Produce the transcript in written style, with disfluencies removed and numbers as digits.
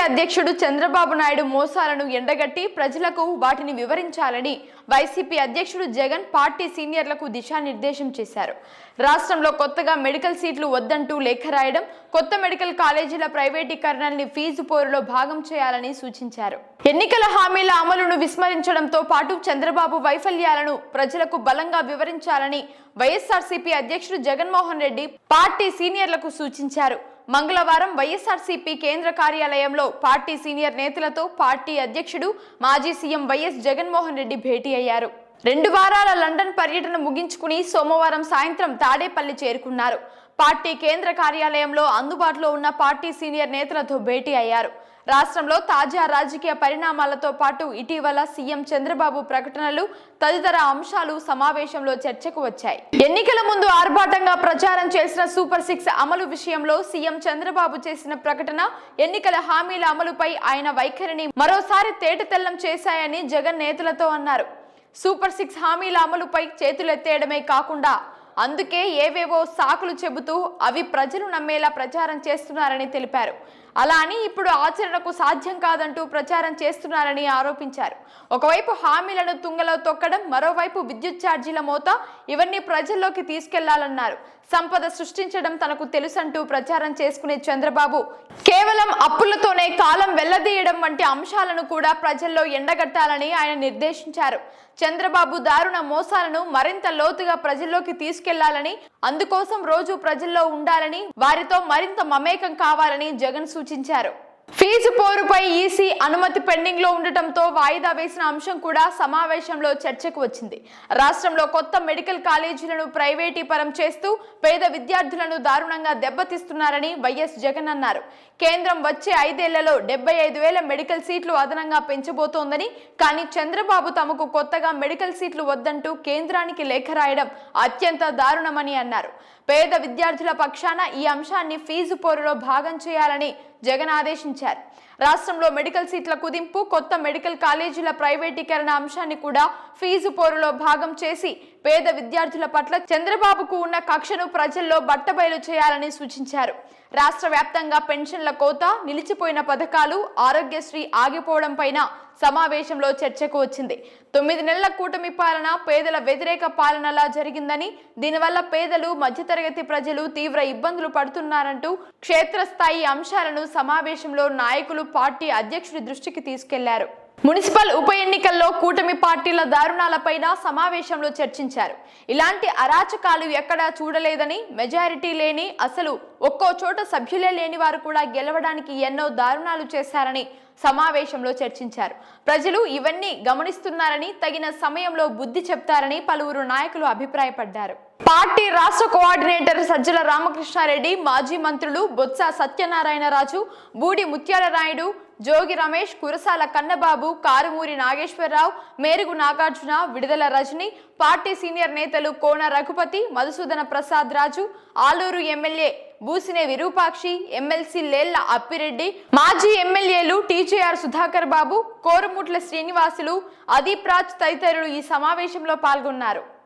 అధ్యక్షుడు చంద్రబాబు నాయుడు మోసాలను ఎండగట్టి ప్రజలకు వాటిని వివరించాలని వైసీపీ అధ్యక్షుడు జగన్ పార్టీ సీనియర్లకు దిశానిర్దేశం చేశారు. రాష్ట్రంలో కొత్తగా మెడికల్ సీట్లు వద్దంటూ లేఖ రాయడం, కొత్త మెడికల్ కాలేజీల ప్రైవేటీకరణని ఫీజు పోరులో భాగం చేయాలని సూచించారు. ఎన్నికల హామీల అమలును విస్మరించడంతో పాటు చంద్రబాబు వైఫల్యాలను ప్రజలకు బలంగా వివరించాలని వైఎస్ఆర్సీపీ అధ్యక్షుడు జగన్మోహన్ రెడ్డి పార్టీ సీనియర్లకు సూచించారు. మంగళవారం వైఎస్ఆర్సీపీ కేంద్ర కార్యాలయంలో పార్టీ సీనియర్ నేతలతో పార్టీ అధ్యక్షుడు మాజీ సీఎం వైఎస్ జగన్మోహన్ రెడ్డి భేటీ అయ్యారు. 2 వారాల లండన్ పర్యటన ముగించుకుని సోమవారం సాయంత్రం తాడేపల్లి చేరుకున్నారు. పార్టీ కేంద్ర కార్యాలయంలో అందుబాటులో ఉన్న పార్టీ సీనియర్ నేతలతో భేటీ అయ్యారు. రాష్ట్రంలో తాజా రాజకీయ పరిణామాలతో పాటు ఇటీవల సీఎం చంద్రబాబు ప్రకటనలు తదితర అంశాలు సమావేశంలో చర్చకు వచ్చాయి. ఎన్నికల ముందు ఆర్భాటంగా ప్రచారం చేసిన సూపర్ 6 అమలు విషయంలో సీఎం చంద్రబాబు చేసిన ప్రకటన ఎన్నికల హామీల అమలుపై ఆయన వైఖరిని మరోసారి తేటతెల్లం చేశాయని జగన్ నేతలతో అన్నారు. సూపర్ 6 హామీల అమలుపై చేతులెత్తేయడమే కాకుండా అందుకే ఏవేవో సాకులు చెబుతూ అవి ప్రజలు నమ్మేలా ప్రచారం చేస్తున్నారని తెలిపారు. అలా అని ఇప్పుడు ఆచరణకు సాధ్యం కాదంటూ ప్రచారం చేస్తున్నారని ఆరోపించారు. ఒకవైపు హామీలను తుంగలో తొక్కడం, మరోవైపు విద్యుత్ ఛార్జీల మోత, ఇవన్నీ ప్రజల్లోకి తీసుకెళ్లాలన్నారు. సంపద సృష్టించడం తనకు తెలుసంటూ ప్రచారం చేసుకునే చంద్రబాబు కేవలం అప్పులతోనే కాలం వెళ్లదీయడం వంటి అంశాలను కూడా ప్రజల్లో ఎండగట్టాలని ఆయన నిర్దేశించారు. చంద్రబాబు దారుణ మోసాలను మరింత లోతుగా ప్రజల్లోకి తీసుకెళ్లాలని, అందుకోసం రోజు ప్రజల్లో ఉండాలని, వారితో మరింత మమేకం కావాలని జగన్ సూచించారు. ఫీజు పోరుపై ఈసీ అనుమతి పెండింగ్ లో ఉండటంతో వాయిదా వేసిన అంశం కూడా సమావేశంలో చర్చకు వచ్చింది. రాష్ట్రంలో కొత్త మెడికల్ కాలేజీలను ప్రైవేటీపరం చేస్తూ పేద విద్యార్థులను దారుణంగా దెబ్బతీస్తున్నారని వైఎస్ జగన్ అన్నారు. కేంద్రం వచ్చే 5 ఏళ్లలో 75,000 మెడికల్ సీట్లు అదనంగా పెంచబోతోందని, కానీ చంద్రబాబు తమకు కొత్తగా మెడికల్ సీట్లు వద్దంటూ కేంద్రానికి లేఖ రాయడం అత్యంత దారుణమని అన్నారు. పేద విద్యార్థుల పక్షాన ఈ అంశాన్ని ఫీజు పోరులో భాగం చేయాలని జగన్ ఆదేశించారు. రాష్ట్రంలో మెడికల్ సీట్ల కుదింపు, కొత్త మెడికల్ కాలేజీల ప్రైవేటీకరణ అంశాన్ని కూడా ఫీజు పోరులో భాగం చేసి పేద విద్యార్థుల పట్ల చంద్రబాబుకు ఉన్న కక్షను ప్రజల్లో బట్టబయలు చేయాలని సూచించారు. రాష్ట్ర వ్యాప్తంగా పెన్షన్ల కోత, నిలిచిపోయిన పథకాలు, ఆరోగ్యశ్రీ ఆగిపోవడం పైన సమావేశంలో చర్చకు వచ్చింది. 9 నెలల కూటమి పాలన పేదల వ్యతిరేక పాలనలా జరిగిందని, దీనివల్ల పేదలు, మధ్యతరగతి ప్రజలు తీవ్ర ఇబ్బందులు పడుతున్నారంటూ క్షేత్రస్థాయి అంశాలను సమావేశంలో నాయకులు పార్టీ అధ్యక్షుడి దృష్టికి తీసుకెళ్లారు. మున్సిపల్ ఉప ఎన్నికల్లో కూటమి పార్టీల దారుణాలపైన సమావేశంలో చర్చించారు. ఇలాంటి అరాచకాలు ఎక్కడా చూడలేదని, మెజారిటీ లేని, అసలు ఒక్కో చోట సభ్యులే లేని వారు కూడా గెలవడానికి ఎన్నో దారుణాలు చేశారని సమావేశంలో చర్చించారు. ప్రజలు ఇవన్నీ గమనిస్తున్నారని, తగిన సమయంలో బుద్ధి చెప్తారని పలువురు నాయకులు అభిప్రాయపడ్డారు. పార్టీ రాష్ట్ర కోఆర్డినేటర్ సజ్జల రామకృష్ణారెడ్డి, మాజీ మంత్రులు బొత్స సత్యనారాయణరాజు, బూడి ముత్యాల నాయుడు, జోగి రమేష్, కురసాల కన్నబాబు, కారుమూరి నాగేశ్వరరావు, మేరుగు నాగార్జున, విడుదల రజని, పార్టీ సీనియర్ నేతలు కోన రఘుపతి, మధుసూదన ప్రసాద్ రాజు, ఆలూరు ఎమ్మెల్యే బూసినే విరూపాక్షి, ఎమ్మెల్సీ లేళ్ల అప్పిరెడ్డి, మాజీ ఎమ్మెల్యేలు టీజేఆర్ సుధాకర్ బాబు, కోరుముట్ల శ్రీనివాసులు, అదీప్ రాజ్ తదితరులు ఈ సమావేశంలో పాల్గొన్నారు.